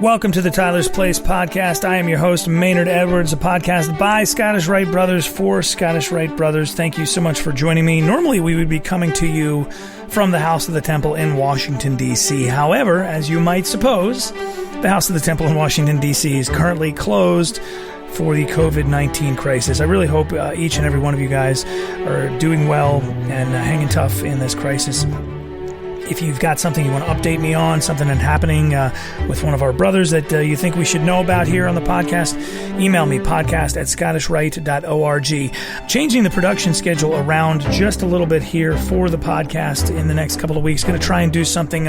Welcome to the Tyler's Place podcast. I am your host, Maynard Edwards, a podcast by Scottish Rite Brothers for Scottish Rite Brothers. Thank you so much for joining me. Normally, we would be coming to you from the House of the Temple in Washington, D.C. However, as you might suppose, the House of the Temple in Washington, D.C. is currently closed for the COVID-19 crisis. I really hope each and every one of you guys are doing well and hanging tough in this crisis. If you've got something you want to update me on, something that's happening with one of our brothers that you think we should know about here on the podcast, email me, podcast@scottishrite.org. Changing the production schedule around just a little bit here for the podcast in the next couple of weeks. Going to try and do something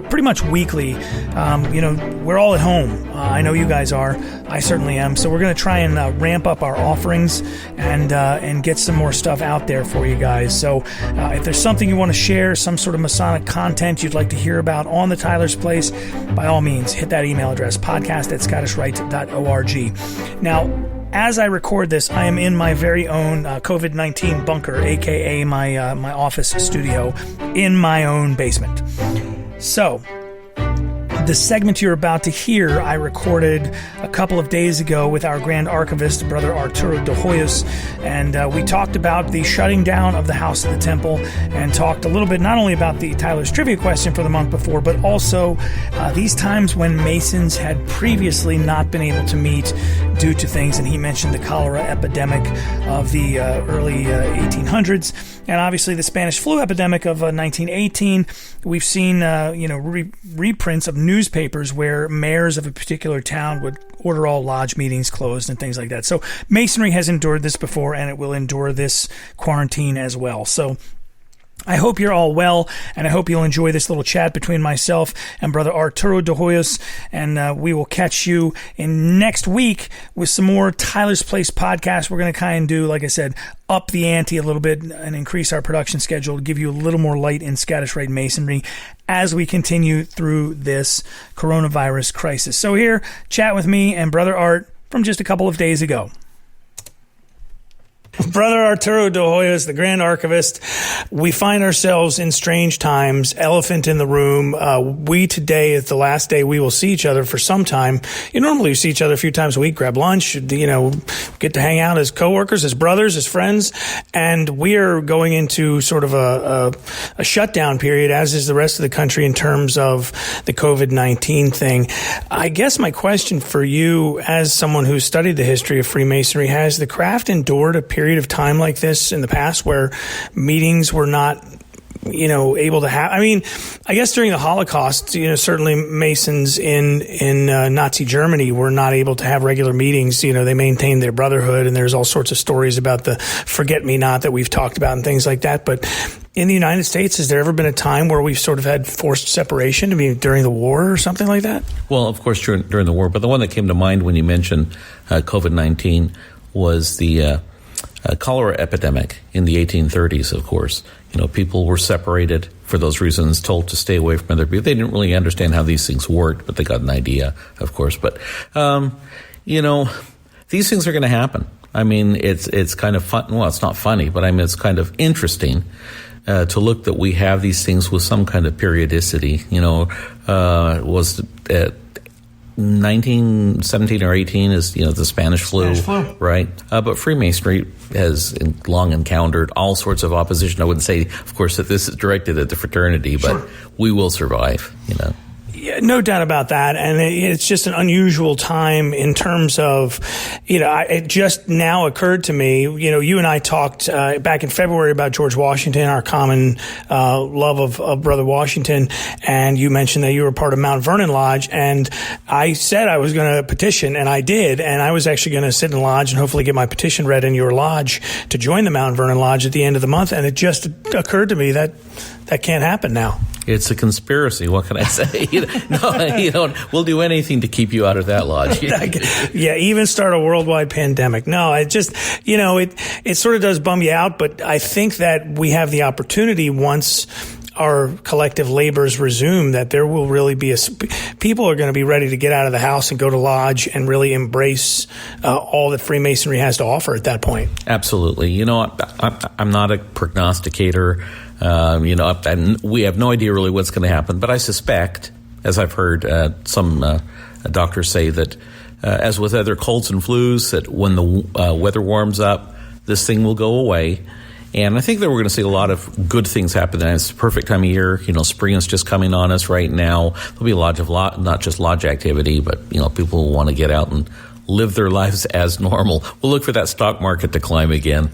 pretty much weekly. We're all at home. I know you guys are. I certainly am. So we're going to try and ramp up our offerings and get some more stuff out there for you guys. So if there's something you want to share, some sort of Masonic content you'd like to hear about on the Tyler's Place, by all means, hit that email address, podcast@scottishrite.org. Now, as I record this, I am in my very own COVID-19 bunker, aka my office studio in my own basement. So, the segment you're about to hear, I recorded a couple of days ago with our Grand Archivist, Brother Arturo de Hoyos, and we talked about the shutting down of the House of the Temple and talked a little bit not only about the Tyler's Trivia question for the month before, but also these times when Masons had previously not been able to meet due to things, and he mentioned the cholera epidemic of the early 1800s, and obviously the Spanish flu epidemic of 1918. We've seen reprints of newspapers where mayors of a particular town would order all lodge meetings closed and things like that. So Masonry has endured this before, and it will endure this quarantine as well. So I hope you're all well, and I hope you'll enjoy this little chat between myself and Brother Arturo de Hoyos, and we will catch you in next week with some more Tyler's Place podcasts. We're going to kind of do, like I said, up the ante a little bit and increase our production schedule to give you a little more light in Scottish Rite Masonry as we continue through this coronavirus crisis. So here, chat with me and Brother Art from just a couple of days ago. Brother Arturo de Hoyos, the Grand Archivist. We find ourselves in strange times, elephant in the room. We today is the last day we will see each other for some time. Normally see each other a few times a week, grab lunch, get to hang out as coworkers, as brothers, as friends. And we are going into sort of a shutdown period, as is the rest of the country in terms of the COVID-19 thing. I guess my question for you, as someone who's studied the history of Freemasonry, has the craft endured a period of time like this in the past where meetings were not able to have? I mean, I guess during the Holocaust, certainly Masons in Nazi Germany were not able to have regular meetings. They maintained their brotherhood, and there's all sorts of stories about the forget-me-not that we've talked about and things like that. But in the United States, has there ever been a time where we've sort of had forced separation? I mean, during the war or something like that? Well, of course, during the war. But the one that came to mind when you mentioned COVID-19 was the cholera epidemic in the 1830s, of course. People were separated for those reasons, told to stay away from other people. They didn't really understand how these things worked, but they got an idea, of course. But, these things are going to happen. I mean, it's kind of fun. Well, it's not funny, but I mean, it's kind of interesting to look that we have these things with some kind of periodicity. Was 1917 or 18 is, the Spanish flu, right? But Freemasonry has long encountered all sorts of opposition. I wouldn't say, of course, that this is directed at the fraternity, but we will survive, Yeah, no doubt about that. And it's just an unusual time in terms of, it just now occurred to me, you and I talked back in February about George Washington, our common love of Brother Washington. And you mentioned that you were part of Mount Vernon Lodge. And I said I was going to petition, and I did. And I was actually going to sit in lodge and hopefully get my petition read in your lodge to join the Mount Vernon Lodge at the end of the month. And it just occurred to me that can't happen now. It's a conspiracy. What can I say? We'll do anything to keep you out of that lodge. Yeah, even start a worldwide pandemic. No, it just, it sort of does bum you out, but I think that we have the opportunity once our collective labors resume that there will really be people are going to be ready to get out of the house and go to lodge and really embrace all that Freemasonry has to offer at that point. Absolutely. I'm not a prognosticator. We have no idea really what's going to happen, but I suspect, as I've heard some Doctors say that, as with other colds and flus, that when the weather warms up, this thing will go away. And I think that we're going to see a lot of good things happen. And it's the perfect time of year. Spring is just coming on us right now. There'll be a lot of not just lodge activity, but people will want to get out and live their lives as normal. We'll look for that stock market to climb again.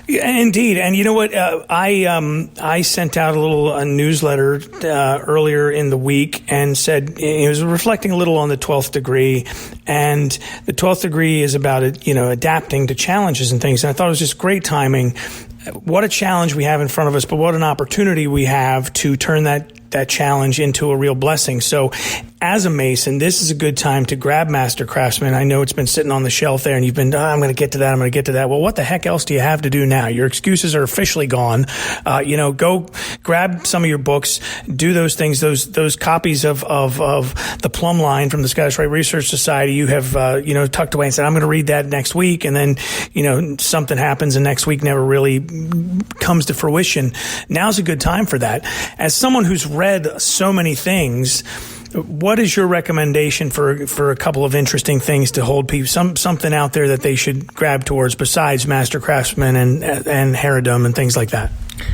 Yeah, indeed. And you know what? I sent out a little newsletter earlier in the week and said it was reflecting a little on the 12th degree. And the 12th degree is about adapting to challenges and things. And I thought it was just great timing. What a challenge we have in front of us, but what an opportunity we have to turn that challenge into a real blessing. So as a Mason, this is a good time to grab Master Craftsman. I know it's been sitting on the shelf there and you've been, I'm going to get to that. Well, what the heck else do you have to do now? Your excuses are officially gone. Go grab some of your books, do those things, those copies of the Plumb Line from the Scottish Rite Research Society. You have, tucked away and said, I'm going to read that next week. And then, something happens and next week never really comes to fruition. Now's a good time for that. As someone who's read so many things, what is your recommendation for a couple of interesting things to hold people, something out there that they should grab towards besides Master Craftsman and Herodom and things like that?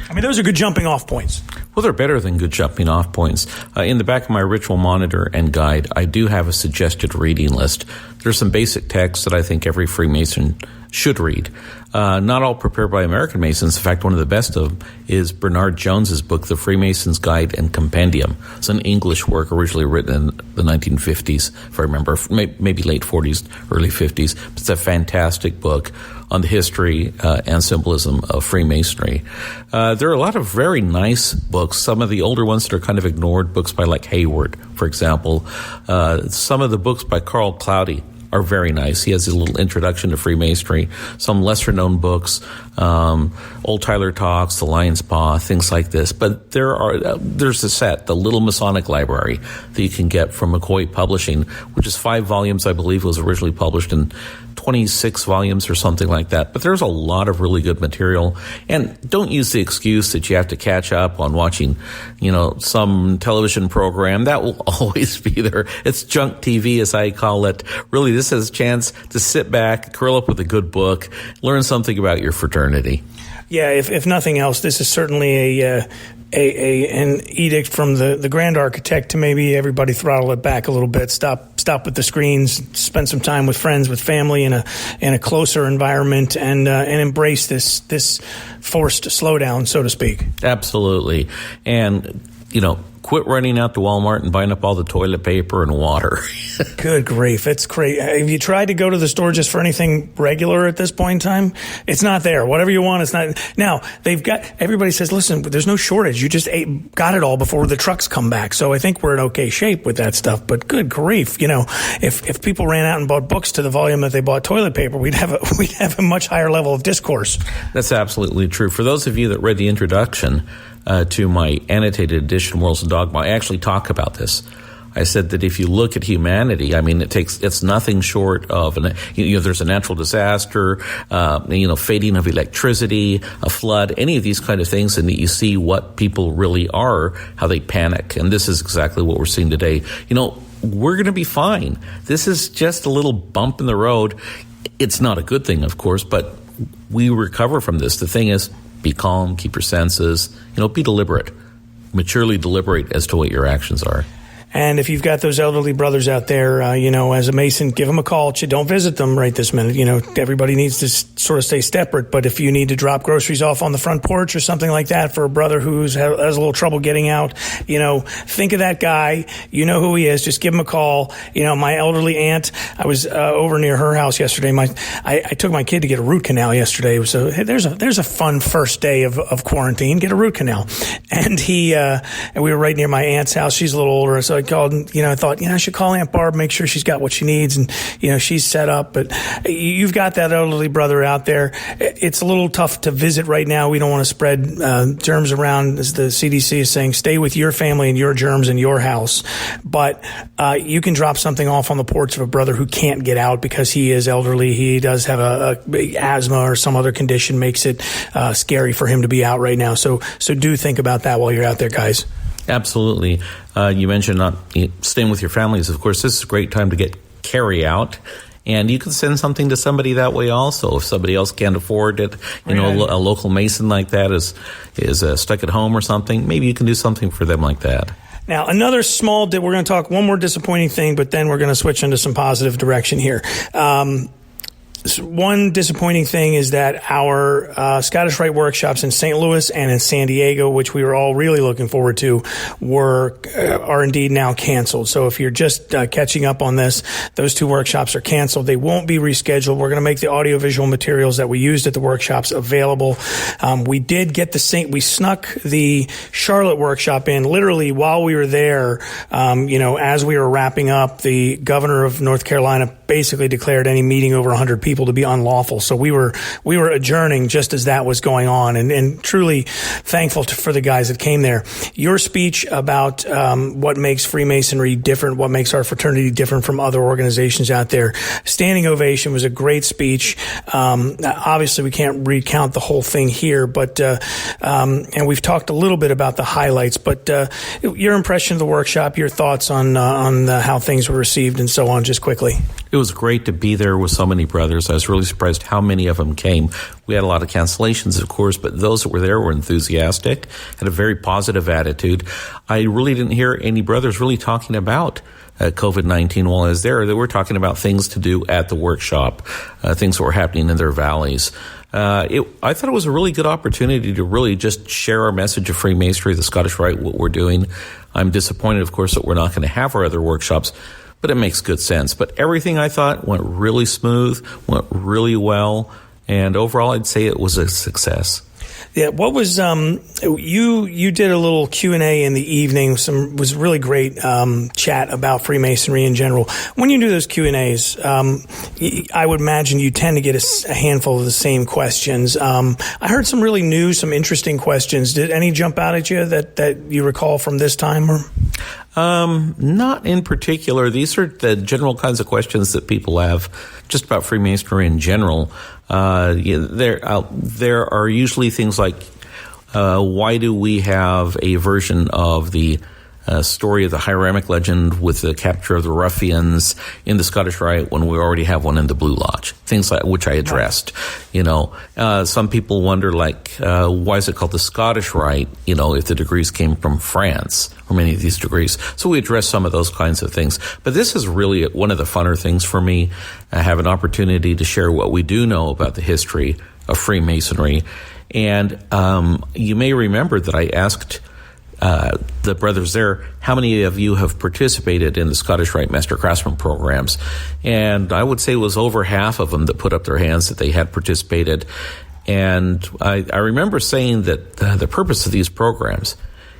I mean, those are good jumping off points. Well, they're better than good jumping off points. In the back of my ritual monitor and guide, I do have a suggested reading list. There's some basic texts that I think every Freemason should read. Not all prepared by American Masons. In fact, one of the best of them is Bernard Jones's book, The Freemason's Guide and Compendium. It's an English work originally written in the 1950s, if I remember, maybe late 40s, early 50s. It's a fantastic book on the history and symbolism of Freemasonry. There are a lot of very nice books. Some of the older ones that are kind of ignored, books by like Hayward, for example. Some of the books by Carl Cloudy are very nice. He has a little introduction to Freemasonry, some lesser-known books, Old Tyler Talks, The Lion's Paw, things like this. But there's a set, the Little Masonic Library, that you can get from McCoy Publishing, which is 5 volumes, I believe, was originally published in 26 volumes or something like that. But there's a lot of really good material. And don't use the excuse that you have to catch up on watching, some television program. That will always be there. It's junk TV, as I call it. Really, this is a chance to sit back, curl up with a good book, learn something about your fraternity. Yeah, if nothing else, this is certainly an edict from the Grand Architect to maybe everybody throttle it back a little bit, stop with the screens, spend some time with friends, with family in a closer environment, and embrace this forced slowdown, so to speak. Absolutely. And quit running out to Walmart and buying up all the toilet paper and water. Good grief. It's crazy. Have you tried to go to the store just for anything regular at this point in time? It's not there. Whatever you want, it's not. Now, everybody says, listen, there's no shortage. You just got it all before the trucks come back. So I think we're in okay shape with that stuff. But good grief. If people ran out and bought books to the volume that they bought toilet paper, we'd have a much higher level of discourse. That's absolutely true. For those of you that read the introduction to my annotated edition, Morals and Dogma, I actually talk about this. I said that if you look at humanity, I mean, it's nothing short of there's a natural disaster, fading of electricity, a flood, any of these kind of things, and you see what people really are, how they panic. And this is exactly what we're seeing today. We're going to be fine. This is just a little bump in the road. It's not a good thing, of course, but we recover from this. The thing is, be calm, keep your senses, be deliberate. Maturely deliberate as to what your actions are. And if you've got those elderly brothers out there, as a Mason, give them a call. Don't visit them right this minute. Everybody needs to sort of stay separate. But if you need to drop groceries off on the front porch or something like that for a brother who has a little trouble getting out, think of that guy. You know who he is. Just give him a call. My elderly aunt, I was over near her house yesterday. I took my kid to get a root canal yesterday. So there's a fun first day of quarantine. Get a root canal. And and we were right near my aunt's house. She's a little older, so I called and, I thought, I should call Aunt Barb, make sure she's got what she needs. And, she's set up. But you've got that elderly brother out there. It's a little tough to visit right now. We don't want to spread germs around. As the CDC is saying, stay with your family and your germs in your house. But you can drop something off on the porch of a brother who can't get out because he is elderly. He does have a asthma or some other condition makes it scary for him to be out right now. So do think about that while you're out there, guys. Absolutely. You mentioned not staying with your families. Of course, this is a great time to get carry out. And you can send something to somebody that way also. If somebody else can't afford it, a local Mason like that is stuck at home or something, maybe you can do something for them like that. Now, another we're going to talk one more disappointing thing, but then we're going to switch into some positive direction here. One disappointing thing is that our Scottish Rite workshops in St. Louis and in San Diego, which we were all really looking forward to, are indeed now canceled. So if you're just catching up on this, those 2 workshops are canceled. They won't be rescheduled. We're going to make the audiovisual materials that we used at the workshops available. We did get we snuck the Charlotte workshop in literally while we were there. As we were wrapping up, the governor of North Carolina basically declared any meeting over 100 people to be unlawful. So we were adjourning just as that was going on, and truly thankful for the guys that came there. Your speech about what makes Freemasonry different, what makes our fraternity different from other organizations out there, standing ovation, was a great speech. Obviously, we can't recount the whole thing here, but and we've talked a little bit about the highlights. But your impression of the workshop, your thoughts on how things were received, and so on, just quickly. It was great to be there with so many brothers. I was really surprised how many of them came. We had a lot of cancellations, of course, but those that were there were enthusiastic, had a very positive attitude. I really didn't hear any brothers really talking about COVID-19 while I was there. They were talking about things to do at the workshop, things that were happening in their valleys. I thought it was a really good opportunity to really just share our message of Freemasonry, the Scottish Rite, what we're doing. I'm disappointed, of course, that we're not going to have our other workshops, but it makes good sense. But everything, I thought, went really smooth, went really well, and overall I'd say it was a success. Yeah, what was you did a little Q&A in the evening, was really great chat about Freemasonry in general. When you do those Q&As, I would imagine you tend to get a handful of the same questions. I heard some really new, some interesting questions. Did any jump out at you that you recall from this time? Or? Not in particular. These are the general kinds of questions that people have just about Freemasonry in general. There are usually things like, why do we have a version of the story of the Hieramic legend with the capture of the ruffians in the Scottish Rite when we already have one in the Blue Lodge? Things like which I addressed. Some people wonder, why is it called the Scottish Rite? If the degrees came from France, or many of these degrees. So we address some of those kinds of things. But this is really one of the funner things for me. I have an opportunity to share what we do know about the history of Freemasonry. And you may remember that I asked the brothers there, how many of you have participated in the Scottish Rite Master Craftsman programs? And I would say it was over half of them that put up their hands that they had participated. And I remember saying that the purpose of these programs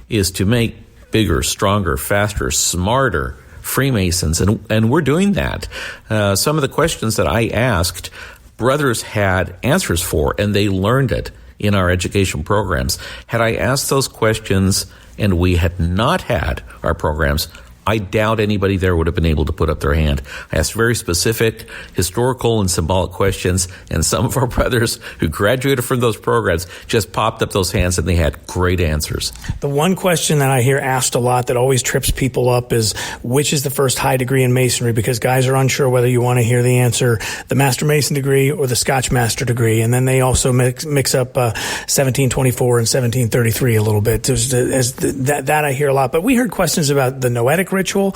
is to make bigger, stronger, faster, smarter Freemasons, and we're doing that. Some of the questions that I asked, brothers had answers for, and they learned it in our education programs. Had I asked those questions and we had not had our programs, I doubt anybody there would have been able to put up their hand. I asked very specific historical and symbolic questions, and some of our brothers who graduated from those programs just popped up those hands and they had great answers. The one question that I hear asked a lot that always trips people up is, which is the first high degree in Masonry? Because guys are unsure whether you want to hear the answer, the Master Mason degree or the Scotch Master degree. And then they also mix up 1724 and 1733 a little bit. That I hear a lot. But we heard questions about the Noetic ritual.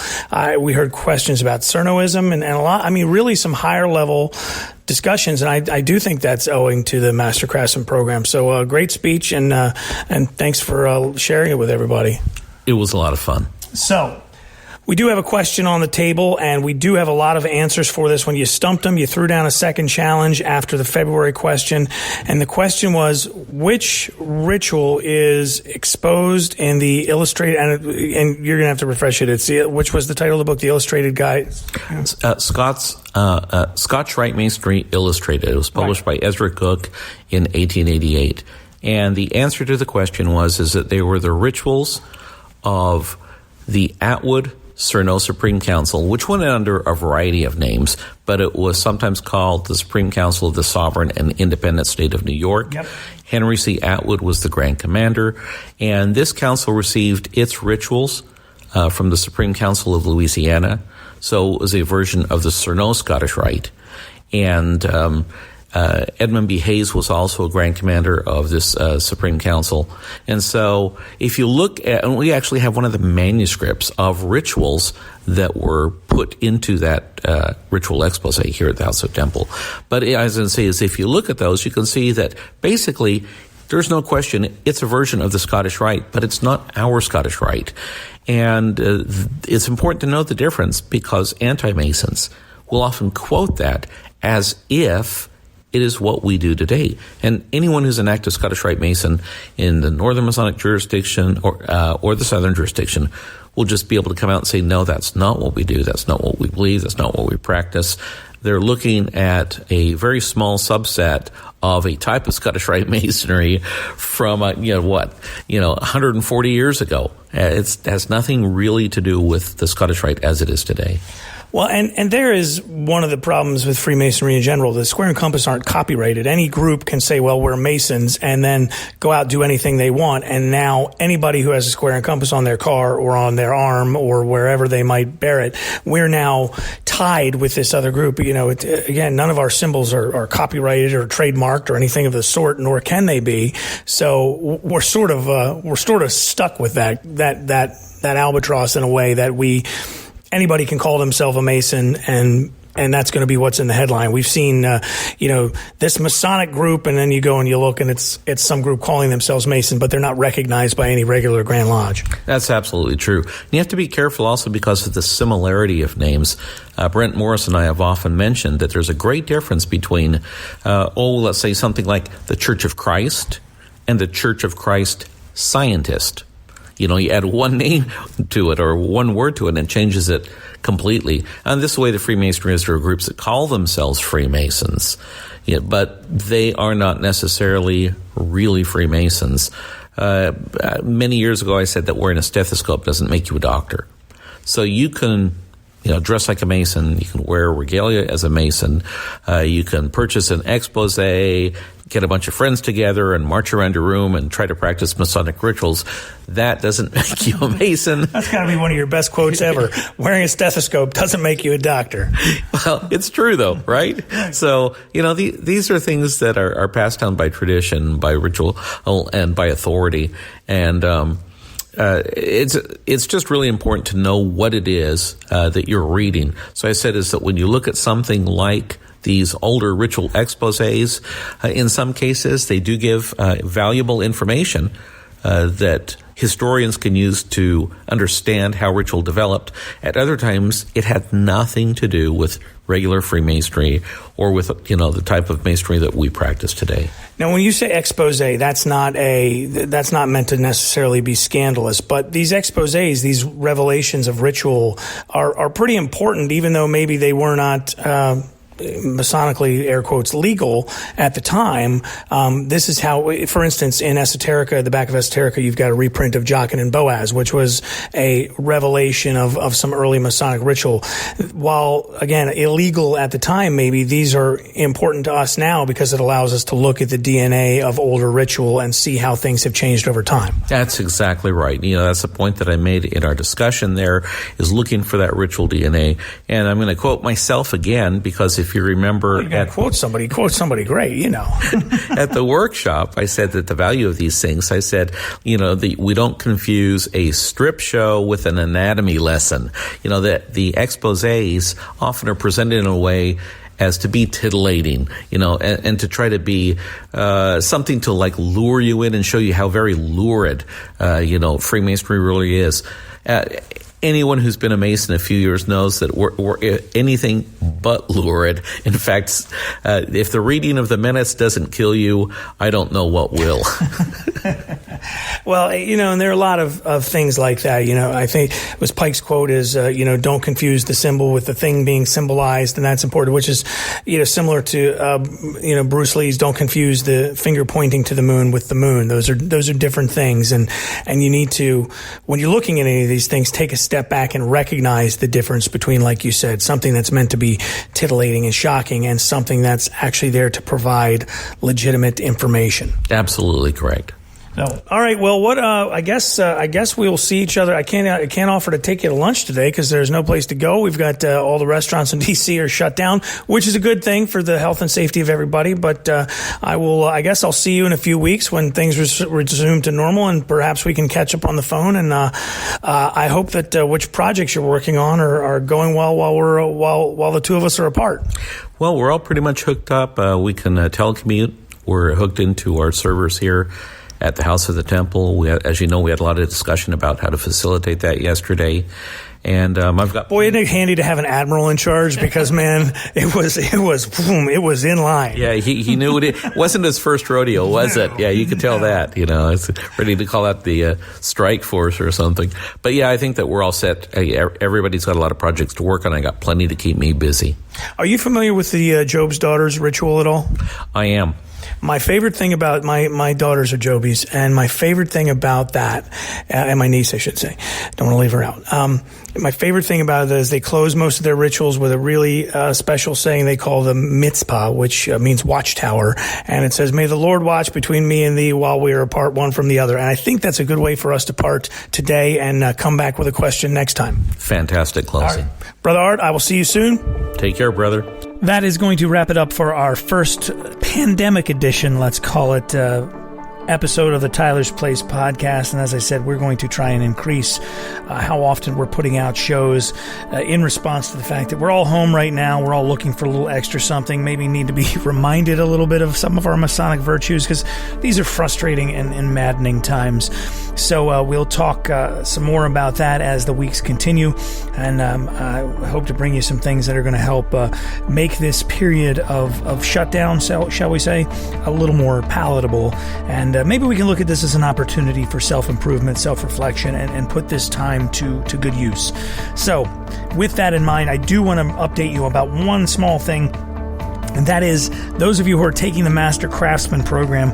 We heard questions about Cernoism and a lot, really some higher level discussions. And I do think that's owing to the Master Craftsman program. So great speech, and thanks for sharing it with everybody. It was a lot of fun. So we do have a question on the table, and we do have a lot of answers for this. When you stumped them, you threw down a second challenge after the February question. And the question was, which ritual is exposed in the illustrated, and you're going to have to refresh it. Which was the title of the book, The Illustrated Guide? Scotch Rite Masonry Illustrated. It was published by Ezra Cook in 1888. And the answer to the question is that they were the rituals of the Atwood Cernot Supreme Council, which went under a variety of names, but it was sometimes called the Supreme Council of the Sovereign and Independent State of New York. Yep. Henry C. Atwood was the Grand Commander, and this council received its rituals from the Supreme Council of Louisiana, so it was a version of the Cernot Scottish Rite. And Edmund B. Hayes was also a Grand Commander of this Supreme Council. And so if you look at, and we actually have one of the manuscripts of rituals that were put into that ritual expose here at the House of Temple. But as I was going to say, is if you look at those, you can see that basically there's no question it's a version of the Scottish Rite, but it's not our Scottish Rite. And it's important to note the difference because anti-Masons will often quote that as if it is what we do today. And anyone who's an active Scottish Rite Mason in the Northern Masonic jurisdiction or the Southern jurisdiction will just be able to come out and say, no, that's not what we do. That's not what we believe. That's not what we practice. They're looking at a very small subset of a type of Scottish Rite Masonry from, 140 years ago. It has nothing really to do with the Scottish Rite as it is today. Well, and there is one of the problems with Freemasonry in general. The square and compass aren't copyrighted. Any group can say, well, we're Masons, and then go out and do anything they want. And now anybody who has a square and compass on their car or on their arm or wherever they might bear it, we're now tied with this other group. Again, none of our symbols are copyrighted or trademarked or anything of the sort, nor can they be. So we're sort of stuck with that albatross in a way that anybody can call themselves a Mason, and that's going to be what's in the headline. We've seen, this Masonic group, and then you go and you look, and it's some group calling themselves Mason, but they're not recognized by any regular Grand Lodge. That's absolutely true. And you have to be careful also because of the similarity of names. Brent Morris and I have often mentioned that there's a great difference between, let's say something like the Church of Christ and the Church of Christ Scientist. You add one name to it or one word to it and it changes it completely. And this is the way the Freemasonry is. There are groups that call themselves Freemasons, but they are not necessarily really Freemasons. Many years ago, I said that wearing a stethoscope doesn't make you a doctor. So you can dress like a Mason. You can wear regalia as a Mason. You can purchase an expose, get a bunch of friends together and march around your room and try to practice Masonic rituals. That doesn't make you a Mason. That's got to be one of your best quotes ever. Wearing a stethoscope doesn't make you a doctor. Well, it's true though, right? So, these are things that are passed down by tradition, by ritual, and by authority. And, it's just really important to know what it is that you're reading. So I said is that when you look at something like these older ritual exposés, in some cases they do give valuable information that historians can use to understand how ritual developed. At other times, it had nothing to do with regular Freemasonry or with the type of Masonry that we practice today. Now, when you say expose, that's not meant to necessarily be scandalous, but these exposés, these revelations of ritual, are pretty important, even though maybe they were not Masonically, air quotes, legal at the time. This is how, for instance, in Esoterica, the back of Esoterica, you've got a reprint of Jachin and Boaz, which was a revelation of some early Masonic ritual. While, again, illegal at the time, maybe these are important to us now because it allows us to look at the DNA of older ritual and see how things have changed over time. That's exactly right. That's the point that I made in our discussion there, is looking for that ritual DNA. And I'm going to quote myself again, because if you remember, you gotta quote somebody great, At the workshop, I said that the value of these things, I said, we don't confuse a strip show with an anatomy lesson. That the exposés often are presented in a way as to be titillating, and to try to be something to lure you in and show you how very lurid, Freemasonry really is. Anyone who's been a Mason a few years knows that we're anything but lurid. In fact, if the reading of the minutes doesn't kill you, I don't know what will. Well, and there are a lot of things like that. I think it was Pike's quote is, don't confuse the symbol with the thing being symbolized, and that's important, which is, similar to, Bruce Lee's don't confuse the finger pointing to the moon with the moon. Those are different things. And you need to, when you're looking at any of these things, take a step back and recognize the difference between, like you said, something that's meant to be titillating and shocking and something that's actually there to provide legitimate information. Absolutely correct. No. All right. Well, what? I guess we'll see each other. I can't offer to take you to lunch today because there's no place to go. We've got all the restaurants in DC are shut down, which is a good thing for the health and safety of everybody. But I guess I'll see you in a few weeks when things resume to normal, and perhaps we can catch up on the phone. And I hope that which projects you're working on are going well while the two of us are apart. Well, we're all pretty much hooked up. We can telecommute. We're hooked into our servers here at the House of the Temple. As you know, we had a lot of discussion about how to facilitate that yesterday. And I've got... Boy, isn't it handy to have an admiral in charge? Because, man, it was in line. Yeah, he knew it wasn't his first rodeo, was it? Yeah, you could tell that. It's ready to call out the strike force or something. But, yeah, I think that we're all set. Everybody's got a lot of projects to work on. I got plenty to keep me busy. Are you familiar with the Job's Daughters ritual at all? I am. My favorite thing about my daughters are Jobies, and my favorite thing about that, and my niece, I should say, don't want to leave her out. My favorite thing about it is they close most of their rituals with a really special saying they call the mitzpah, which means watchtower, and it says, "May the Lord watch between me and thee while we are apart one from the other." And I think that's a good way for us to part today and come back with a question next time. Fantastic closing. Right. Brother Art, I will see you soon. Take care, brother. That is going to wrap it up for our first pandemic edition, let's call it, episode of the Tyler's Place podcast. And as I said, we're going to try and increase how often we're putting out shows in response to the fact that we're all home right now. We're all looking for a little extra something, maybe need to be reminded a little bit of some of our Masonic virtues, because these are frustrating and maddening times. So we'll talk some more about that as the weeks continue, and I hope to bring you some things that are going to help make this period of shutdown, shall we say, a little more palatable. And maybe we can look at this as an opportunity for self-improvement, self-reflection, and put this time to good use. So with that in mind, I do want to update you about one small thing. And that is, those of you who are taking the Master Craftsman program,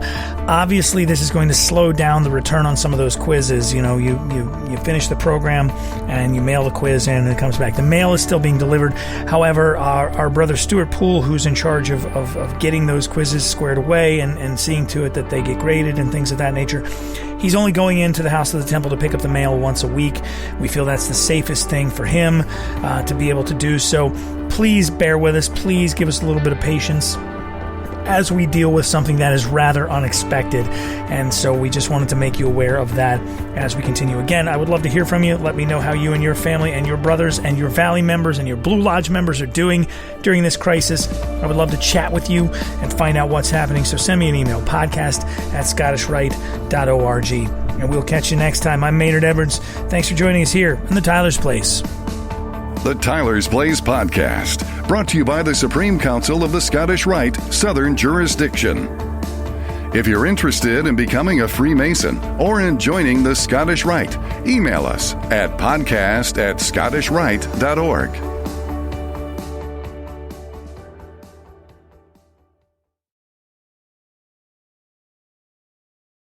obviously this is going to slow down the return on some of those quizzes. You finish the program and you mail the quiz in and it comes back. The mail is still being delivered. However, our brother Stuart Poole, who's in charge of getting those quizzes squared away and seeing to it that they get graded and things of that nature, he's only going into the House of the Temple to pick up the mail once a week. We feel that's the safest thing for him to be able to do. So please bear with us. Please give us a little bit of patience as we deal with something that is rather unexpected. And so we just wanted to make you aware of that as we continue. Again, I would love to hear from you. Let me know how you and your family and your brothers and your Valley members and your Blue Lodge members are doing during this crisis. I would love to chat with you and find out what's happening. So send me an email, podcast@scottishrite.org. And we'll catch you next time. I'm Maynard Edwards. Thanks for joining us here in the Tyler's Place. The Tyler's Place Podcast, brought to you by the Supreme Council of the Scottish Rite, Southern Jurisdiction. If you're interested in becoming a Freemason or in joining the Scottish Rite, email us at podcast@scottishrite.org.